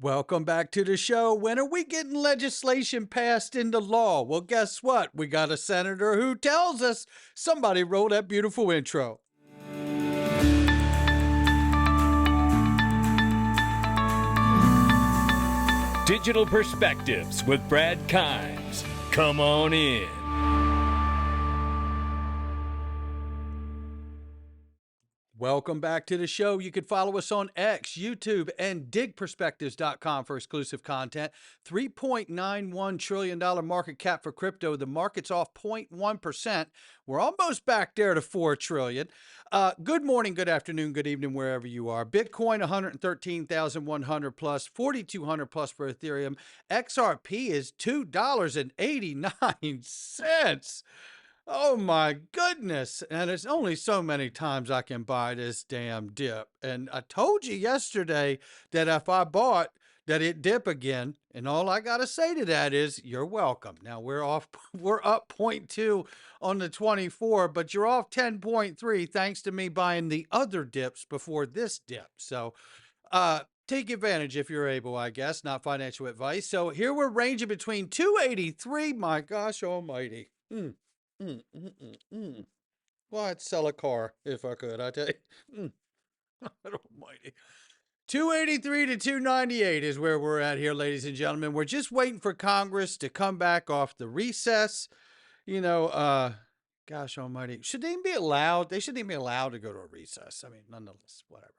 Welcome back to the show. When are we getting legislation passed into law? Well, guess what? We got a senator who tells us. Somebody wrote that beautiful intro. Digital Perspectives with Brad Kimes. Come on in. Welcome back to the show. You can follow us on X, YouTube, and DigPerspectives.com for exclusive content. $3.91 trillion market cap for crypto. The market's off 0.1%. We're almost back there to $4 trillion. Good morning, good afternoon, good evening, wherever you are. Bitcoin, 113,100 plus, 4,200 plus for Ethereum. XRP is $2.89. Oh my goodness. And it's only so many times I can buy this damn dip. And I told you yesterday that if I bought, that it dip again. And all I got to say to that is you're welcome. Now we're up 0.2 on the 24, but you're off 10.3 thanks to me buying the other dips before this dip. So, take advantage if you're able, I guess, not financial advice. So here we're ranging between 283. My gosh almighty. Well, I'd sell a car if I could, I tell you. God almighty. 283 to 298 is where we're at here, ladies and gentlemen. We're just waiting for Congress to come back off the recess. Gosh almighty. Should they even be allowed? They shouldn't even be allowed to go to a recess. I mean, nonetheless, whatever.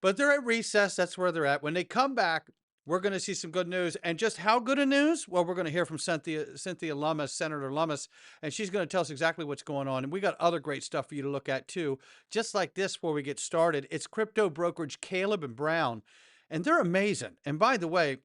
But they're at recess. That's where they're at. When they come back, we're going to see some good news. And just how good a news? Well, we're going to hear from Cynthia Lummis, Senator Lummis, and she's going to tell us exactly what's going on. And we got other great stuff for you to look at too. Just like this, before we get started, it's crypto brokerage Caleb and Brown, and they're amazing. And by the way,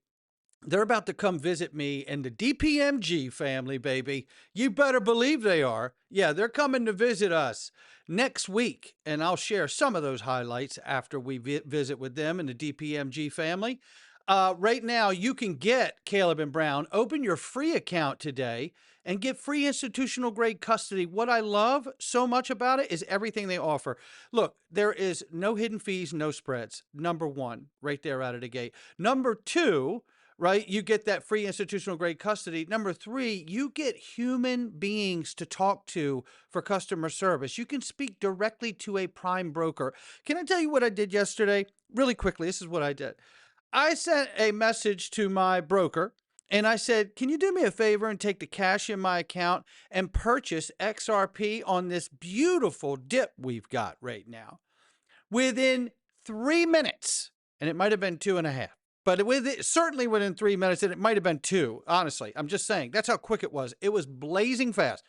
they're about to come visit me in the DPMG family, baby. You better believe they are. Yeah, they're coming to visit us next week, and I'll share some of those highlights after we visit with them in the DPMG family. Right now, you can get Caleb and Brown. Open your free account today and get free institutional grade custody. What I love so much about it is everything they offer. Look, there is no hidden fees, no spreads. Number one, right there out of the gate. Number two, right, you get that free institutional grade custody. Number three, you get human beings to talk to for customer service. You can speak directly to a prime broker. Can I tell you what I did yesterday? Really quickly, this is what I did. I sent a message to my broker and I said, can you do me a favor and take the cash in my account and purchase XRP on this beautiful dip we've got right now? Within 3 minutes, and it might have been 2.5, but certainly within 3 minutes, and it might have been 2, honestly. I'm just saying, that's how quick it was. It was blazing fast.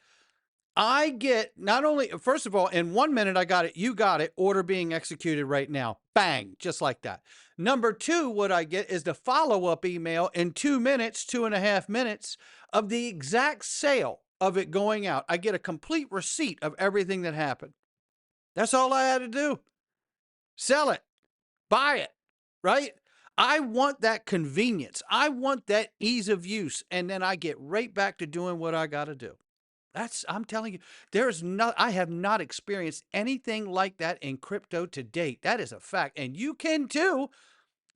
I get not only, first of all, in 1 minute, I got it. You got it. Order being executed right now. Bang, just like that. Number two, what I get is the follow-up email in 2 minutes, 2.5 minutes of the exact sale of it going out. I get a complete receipt of everything that happened. That's all I had to do. Sell it, buy it, right? I want that convenience. I want that ease of use. And then I get right back to doing what I got to do. I'm telling you, I have not experienced anything like that in crypto to date. That is a fact. And you can too.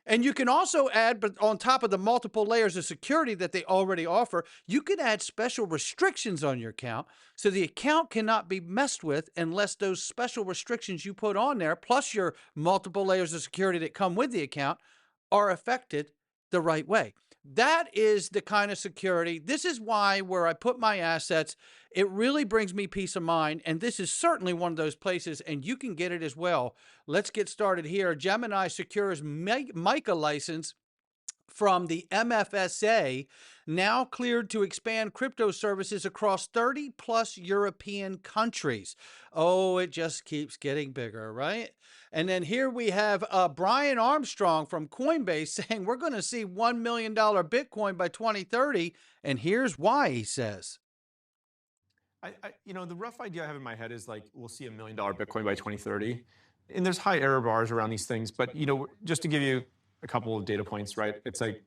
And you can also add, but on top of the multiple layers of security that they already offer, you can add special restrictions on your account. So the account cannot be messed with unless those special restrictions you put on there, plus your multiple layers of security that come with the account, are affected the right way. That is the kind of security. This is why where I put my assets, it really brings me peace of mind. And this is certainly one of those places, and you can get it as well. Let's get started here. Gemini secures MiCA license from the MFSA, now cleared to expand crypto services across 30 plus European countries. Oh, it just keeps getting bigger, right? And then here we have Brian Armstrong from Coinbase saying we're going to see $1 million Bitcoin by 2030. And here's why, he says. The rough idea I have in my head is like, we'll see $1 million Bitcoin by 2030. And there's high error bars around these things. But, just to give you a couple of data points, right? It's like,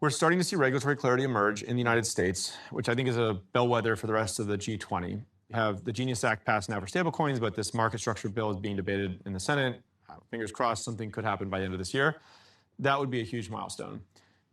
we're starting to see regulatory clarity emerge in the United States, which I think is a bellwether for the rest of the G20. You have the Genius Act passed now for stablecoins, but this market structure bill is being debated in the Senate. Fingers crossed something could happen by the end of this year. that would be a huge milestone.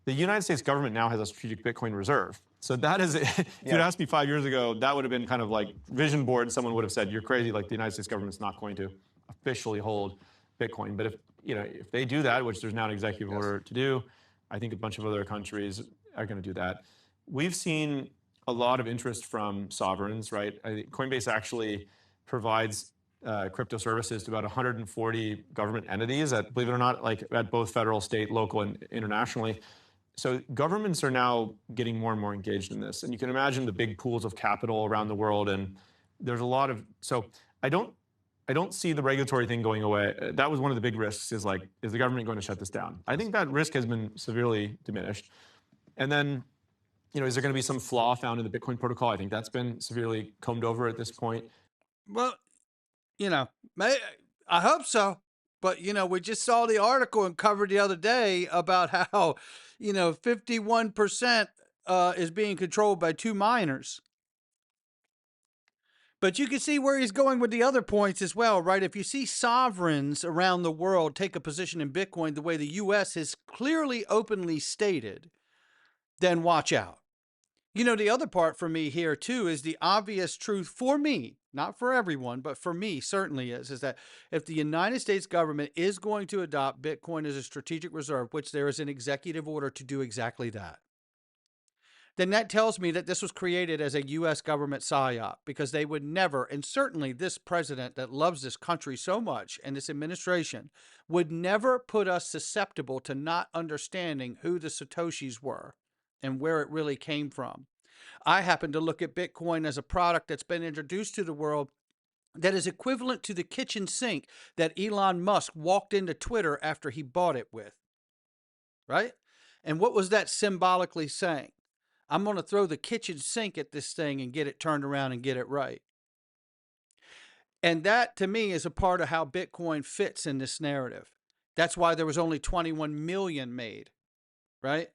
The United States government now has a strategic Bitcoin reserve. So that is, if you'd asked me 5 years ago, that would have been kind of like vision board. Someone would have said, you're crazy. Like the United States government's not going to officially hold Bitcoin. But if they do that, which there's now an executive order to do, I think a bunch of other countries are going to do that. We've seen a lot of interest from sovereigns, right? I think Coinbase actually provides crypto services to about 140 government entities that, believe it or not, like at both federal, state, local, and internationally. So governments are now getting more and more engaged in this. And you can imagine the big pools of capital around the world. And there's a lot of, so I don't see the regulatory thing going away. That was one of the big risks, is the government going to shut this down? I think that risk has been severely diminished. And then, is there going to be some flaw found in the Bitcoin protocol? I think that's been severely combed over at this point. Well, I hope so. But, we just saw the article and covered the other day about how, 51% is being controlled by 2 miners. But you can see where he's going with the other points as well, right? If you see sovereigns around the world take a position in Bitcoin the way the U.S. has clearly openly stated, then watch out. The other part for me here too is the obvious truth for me, not for everyone, but for me certainly is that if the United States government is going to adopt Bitcoin as a strategic reserve, which there is an executive order to do exactly that, then that tells me that this was created as a U.S. government psyop, because they would never, and certainly this president that loves this country so much and this administration would never put us susceptible to not understanding who the Satoshis were and where it really came from. I happen to look at Bitcoin as a product that's been introduced to the world that is equivalent to the kitchen sink that Elon Musk walked into Twitter after he bought it with, right? And what was that symbolically saying? I'm going to throw the kitchen sink at this thing and get it turned around and get it right. And that, to me, is a part of how Bitcoin fits in this narrative. That's why there was only 21 million made, right?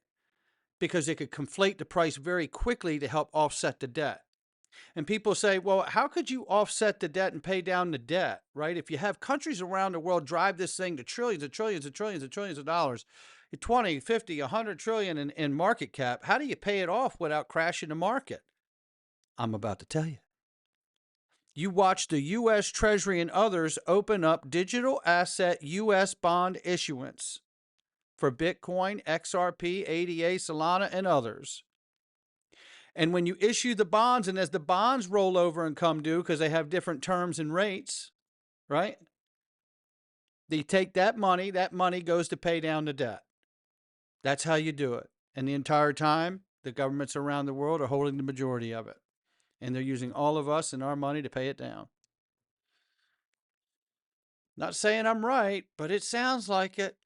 Because it could conflate the price very quickly to help offset the debt. And people say, well, how could you offset the debt and pay down the debt, right? If you have countries around the world drive this thing to trillions and trillions and trillions and trillions of dollars, 20, 50, 100 trillion in market cap, how do you pay it off without crashing the market? I'm about to tell you. You watch the U.S. Treasury and others open up digital asset U.S. bond issuance for Bitcoin, XRP, ADA, Solana, and others. And when you issue the bonds, and as the bonds roll over and come due, because they have different terms and rates, right? They take that money goes to pay down the debt. That's how you do it. And the entire time, the governments around the world are holding the majority of it. And they're using all of us and our money to pay it down. Not saying I'm right, but it sounds like it.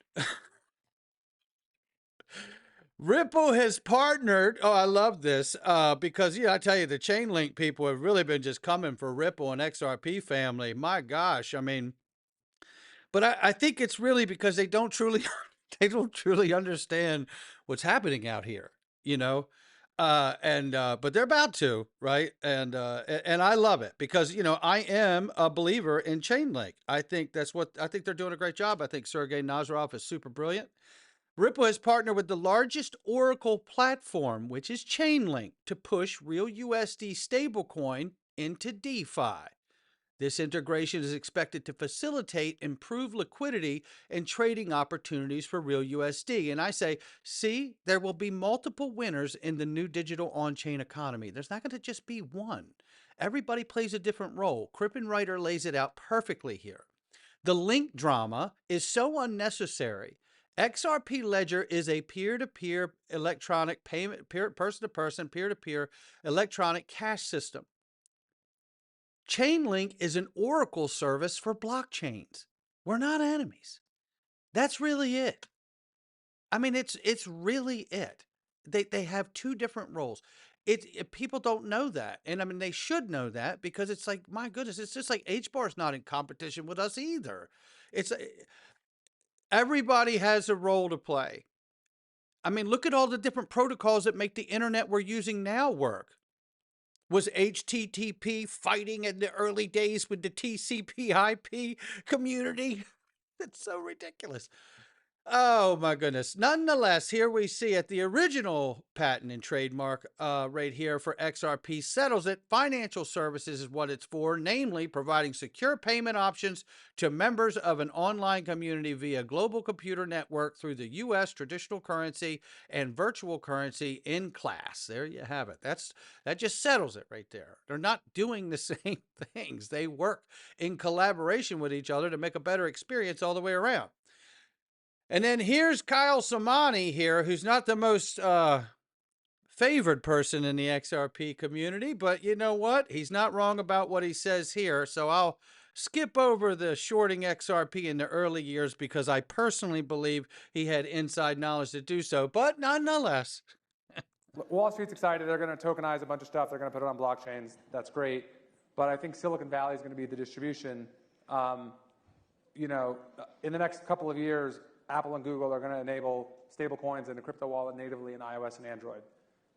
Ripple has partnered. Oh, I love this because, I tell you, the Chainlink people have really been just coming for Ripple and XRP family. My gosh. I mean, but I think it's really because they don't truly understand what's happening out here, but they're about to, right? And I love it because, I am a believer in Chainlink. I think they're doing a great job. I think Sergey Nazarov is super brilliant. Ripple has partnered with the largest Oracle platform, which is Chainlink, to push real USD stablecoin into DeFi. This integration is expected to facilitate improved liquidity and trading opportunities for real USD. And I say, see, there will be multiple winners in the new digital on-chain economy. There's not going to just be one. Everybody plays a different role. Krippenreiter lays it out perfectly here. The link drama is so unnecessary. XRP Ledger is a peer-to-peer electronic payment, person-to-person, peer-to-peer electronic cash system. Chainlink is an Oracle service for blockchains. We're not enemies. That's really it. I mean, it's really it. They have two different roles. People don't know that. And I mean, they should know that, because it's like, my goodness, it's just like HBAR's not in competition with us either. Everybody has a role to play. I mean, look at all the different protocols that make the internet we're using now work. Was HTTP fighting in the early days with the TCP/IP community? That's so ridiculous. Oh my goodness. Nonetheless, here we see it. The original patent and trademark right here for XRP settles it. Financial services is what it's for, namely providing secure payment options to members of an online community via global computer network through the US traditional currency and virtual currency in class. There you have it. That just settles it right there. They're not doing the same things. They work in collaboration with each other to make a better experience all the way around. And then here's Kyle Samani here, who's not the most favored person in the XRP community, but you know what? He's not wrong about what he says here. So I'll skip over the shorting XRP in the early years because I personally believe he had inside knowledge to do so. But nonetheless, Wall Street's excited. They're going to tokenize a bunch of stuff. They're going to put it on blockchains. That's great. But I think Silicon Valley is going to be the distribution. You know, in the next couple of years, Apple and Google are going to enable stable coins and a crypto wallet natively in iOS and Android.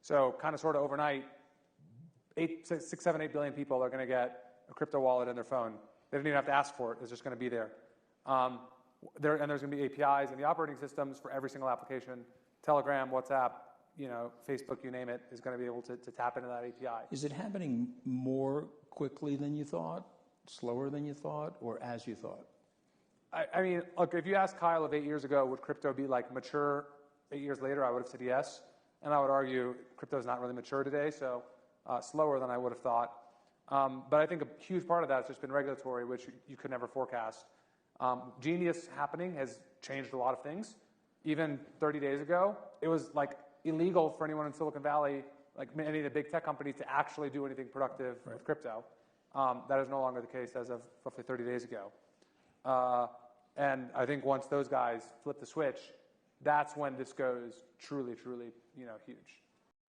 So kind of sort of overnight, 6, 7, 8 billion people are going to get a crypto wallet in their phone. They don't even have to ask for it. It's just going to be there. And there's going to be APIs in the operating systems for every single application. Telegram, WhatsApp, you know, Facebook, you name it, is going to be able to tap into that API. Is it happening more quickly than you thought, slower than you thought, or as you thought? I mean, look, if you asked Kyle of 8 years ago, would crypto be like mature 8 years later, I would have said yes. And I would argue crypto is not really mature today, so slower than I would have thought. But I think a huge part of that has just been regulatory, which you could never forecast. Genius happening has changed a lot of things. Even 30 days ago, it was like illegal for anyone in Silicon Valley, like any of the big tech companies, to actually do anything productive with crypto. That is no longer the case as of roughly 30 days ago. And I think once those guys flip the switch, that's when this goes truly, truly, you know, huge.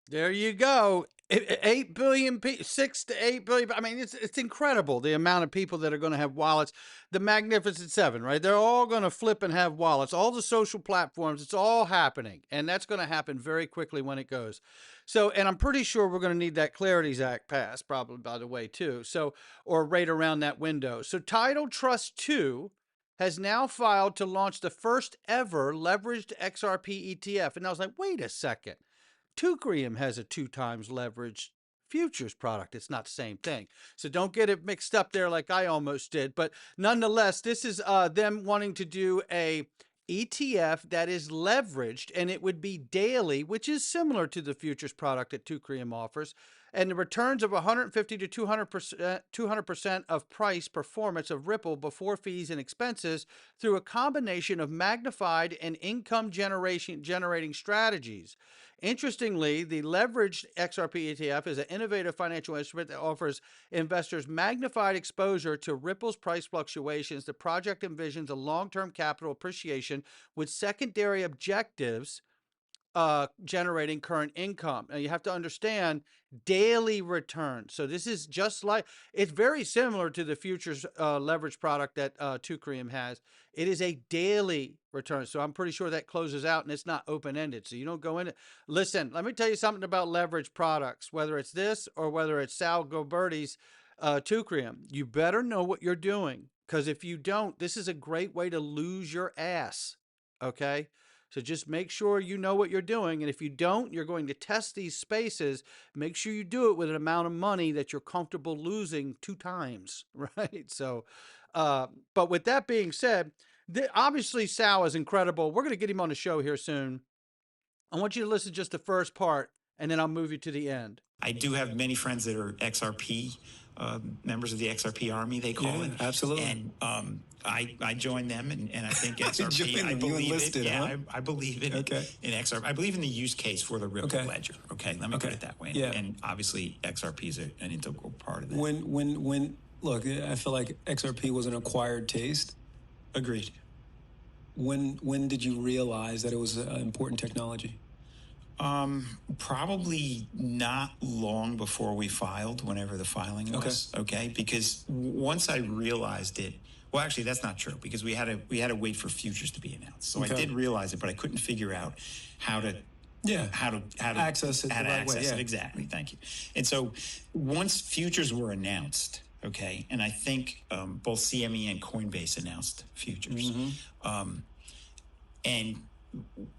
there you go. 8 billion people, 6 to 8 billion. I mean, it's incredible the amount of people that are going to have wallets. The Magnificent Seven, right? They're all going to flip and have wallets. All the social platforms, it's all happening. And that's going to happen very quickly when it goes. So, and I'm pretty sure we're going to need that Clarities Act passed, probably, by the way, too. So, or right around that window. So Title Trust 2 has now filed to launch the first ever leveraged XRP ETF. And I was like, wait a second. Ethereum has a 2 times leveraged futures product. It's not the same thing. So don't get it mixed up there like I almost did. But nonetheless, this is them wanting to do a ETF that is leveraged, and it would be daily, which is similar to the futures product that Ethereum offers. And the returns of 150 to 200% of price performance of Ripple before fees and expenses through a combination of magnified and income generating strategies. Interestingly, the leveraged XRP ETF is an innovative financial instrument that offers investors magnified exposure to Ripple's price fluctuations. The project envisions a long-term capital appreciation with secondary objectives generating current income. Now you have to understand daily return. So this is just like, it's very similar to the futures leverage product that Ethereum has. It is a daily return. So I'm pretty sure that closes out and it's not open-ended. So you don't go in it. Listen, let me tell you something about leverage products, whether it's this or whether it's Sal Goberti's Ethereum. You better know what you're doing, because if you don't, this is a great way to lose your ass. Okay? So just make sure you know what you're doing. And if you don't, you're going to test these spaces. Make sure you do it with an amount of money that you're comfortable losing 2 times, right? So, but with that being said, obviously Sal is incredible. We're going to get him on the show here soon. I want you to listen to just the first part, and then I'll move you to the end. I do have many friends that are XRP, members of the XRP Army, they call it. Absolutely. And I joined them, and I think XRP, Joined I them. You believe enlisted, it. Yeah, huh? I believe in XRP. I believe in the use case for the Ripple ledger. Okay, let me put it that way. Yeah. And obviously XRP is an integral part of that. When look, I feel like XRP was an acquired taste. Agreed. When did you realize that it was an important technology? Probably not long before we filed, whenever the filing was. Okay. Because once I realized it, well, actually, that's not true, because we had to wait for futures to be announced. So I did realize it, but I couldn't figure out how to access it the right way. Yeah. Exactly. Thank you. And so once futures were announced, okay, and I think both CME and Coinbase announced futures. And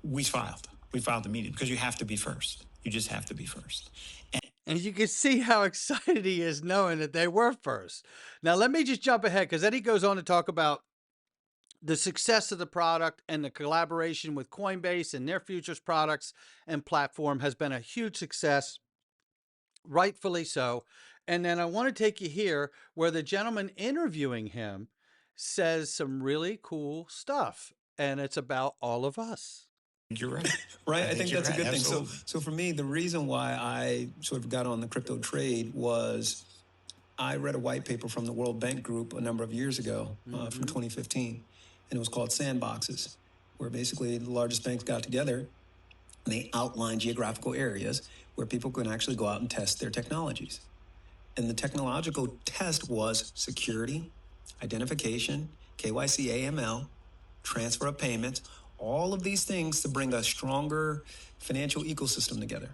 we filed. We filed immediately because you have to be first. You just have to be first. And you can see how excited he is knowing that they were first. Now, let me just jump ahead because then he goes on to talk about the success of the product and the collaboration with Coinbase and their futures products and platform has been a huge success, rightfully so. And then I want to take you here where the gentleman interviewing him says some really cool stuff, and it's about all of us. You're right. Right. I think that's a good thing. Absolutely. So for me, the reason why I sort of got on the crypto trade was I read a white paper from the World Bank Group a number of years ago, from 2015, and it was called Sandboxes, where basically the largest banks got together and they outlined geographical areas where people can actually go out and test their technologies. And the technological test was security, identification, KYC, AML, transfer of payments, all of these things to bring a stronger financial ecosystem together.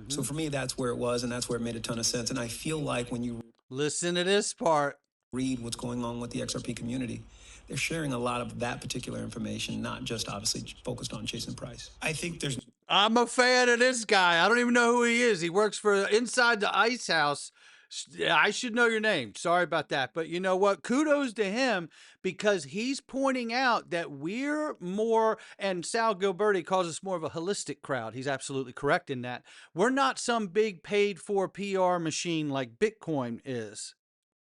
So for me, that's where it was, and that's where it made a ton of sense. And I feel like when you Listen to this part. read what's going on with the XRP community, they're sharing a lot of that particular information, not just obviously focused on chasing price. I think there's I'm a fan of this guy. I don't even know who he is. He works for inside the Ice House. I should know your name. Sorry about that. But you know what? Kudos to him because he's pointing out that we're more, and Sal Gilberti calls us more of a holistic crowd. He's absolutely correct in that. We're not some big paid for PR machine like Bitcoin is.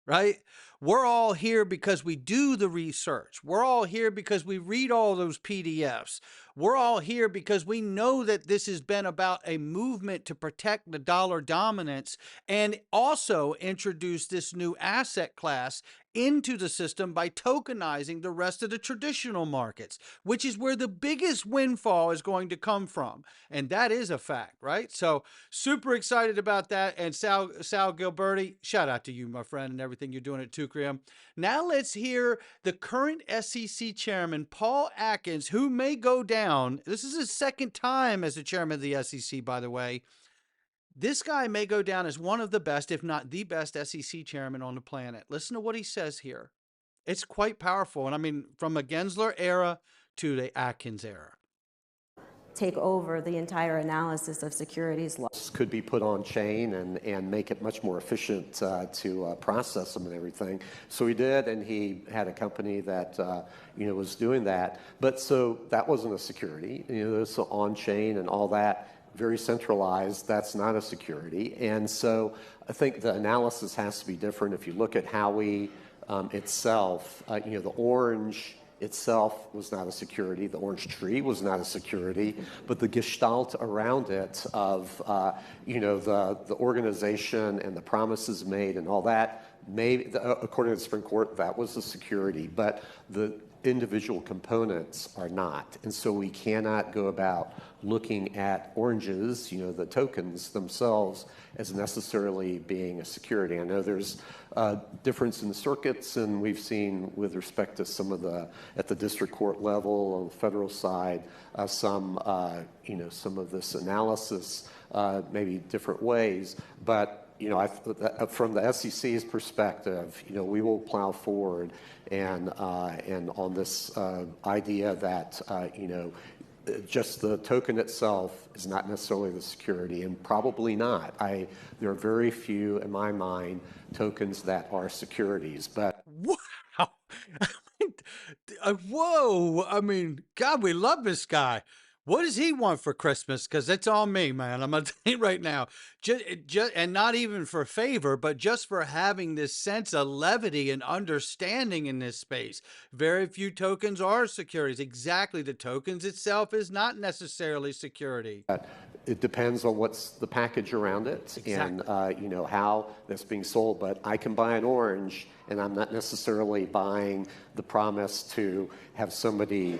Right? We're all here because we do the research. We're all here because we read all those PDFs. We're all here because we know that this has been about a movement to protect the dollar dominance and also introduce this new asset class into the system by tokenizing the rest of the traditional markets, which is where the biggest windfall is going to come from. And that is a fact, right? So super excited about that. And Sal Gilberti, shout out to you, my friend, and everything you're doing at Tucrium. Now let's hear the current SEC chairman, Paul Atkins, who may go down. This is his second time as the chairman of the SEC, by the way. This guy may go down as one of the best, if not the best SEC chairman on the planet. Listen to what he says here. It's quite powerful. And I mean, from a Gensler era to the Atkins era. Take over the entire analysis of securities law. Could be put on chain and make it much more efficient to process them and everything. So he did, and he had a company that was doing that. But so that wasn't a security. So on chain and all that, very centralized. That's not a security. And so I think the analysis has to be different. If you look at Howey itself, the orange itself was not a security. The orange tree was not a security, but the gestalt around it of, the organization and the promises made and all that, according to the Supreme Court, that was a security, but the individual components are not. And so we cannot go about looking at oranges, the tokens themselves, as necessarily being a security. I know there's a difference in circuits, and we've seen with respect to some of at the district court level, on the federal side, some of this analysis, maybe different ways, but from the SEC's perspective, we will plow forward and on this idea that just the token itself is not necessarily the security, and probably not. There are very few, in my mind, tokens that are securities. But wow, whoa! I mean, God, we love this guy. What does he want for Christmas? Because it's on me, man. I'm going to tell you right now. Just, and not even for favor, but just for having this sense of levity and understanding in this space. Very few tokens are securities. Exactly. The tokens itself is not necessarily security. It depends on what's the package around it. Exactly. And how that's being sold. But I can buy an orange, and I'm not necessarily buying the promise to have somebody,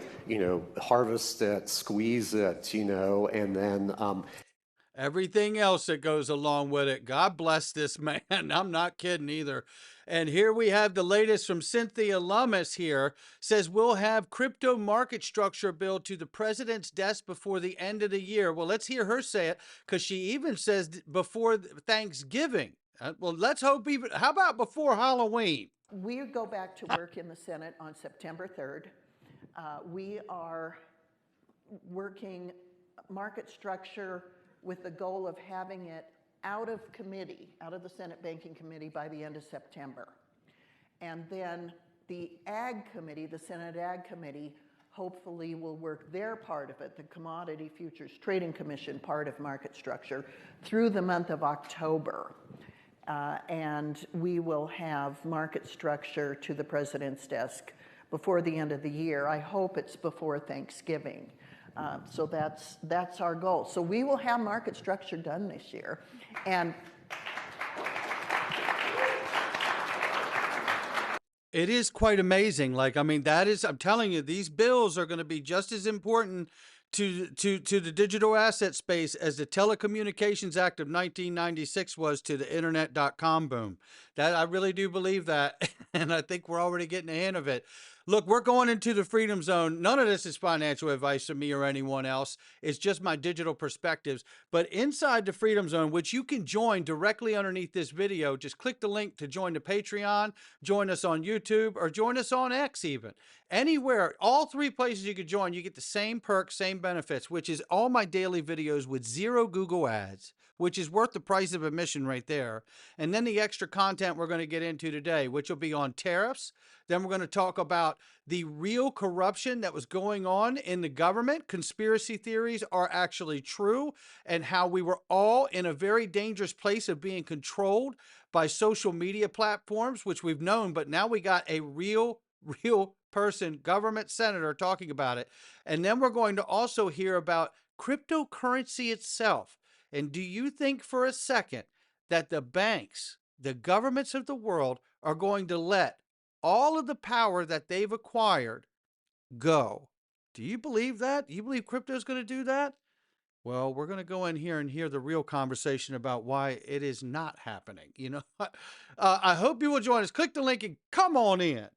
harvest it, squeeze it, and then everything else that goes along with it. God bless this man. I'm not kidding either. And here we have the latest from Cynthia Lummis here. Says we'll have crypto market structure bill to the president's desk before the end of the year. Well, let's hear her say it, because she even says before Thanksgiving. Well, let's hope even, how about before Halloween? We go back to work in the Senate on September 3rd. We are working market structure with the goal of having it out of committee, out of the Senate Banking Committee by the end of September. And then the Ag Committee, the Senate Ag Committee, hopefully will work their part of it, the Commodity Futures Trading Commission part of market structure, through the month of October. And we will have market structure to the president's desk before the end of the year. I hope it's before Thanksgiving. So that's our goal. So we will have market structure done this year. And it is quite amazing. Like, I mean, that is, I'm telling you, these bills are going to be just as important to the digital asset space as the Telecommunications Act of 1996 was to the internet.com boom. That, I really do believe that. And I think we're already getting a hint of it. Look, we're going into the freedom zone. None of this is financial advice from me or anyone else. It's just my digital perspectives. But inside the freedom zone, which you can join directly underneath this video, just click the link to join the Patreon, join us on YouTube, or join us on X even. Anywhere, all three places you could join, you get the same perks, same benefits, which is all my daily videos with 0 Google ads, which is worth the price of admission right there. And then the extra content we're going to get into today, which will be on tariffs. Then we're going to talk about the real corruption that was going on in the government. Conspiracy theories are actually true, and how we were all in a very dangerous place of being controlled by social media platforms, which we've known, but now we got a real person, government senator, talking about it. And then we're going to also hear about cryptocurrency itself. And do you think for a second that the banks, the governments of the world, are going to let all of the power that they've acquired go? Do you believe that? Do you believe crypto is going to do that? Well, we're going to go in here and hear the real conversation about why it is not happening. You know, I hope you will join us. Click the link and come on in.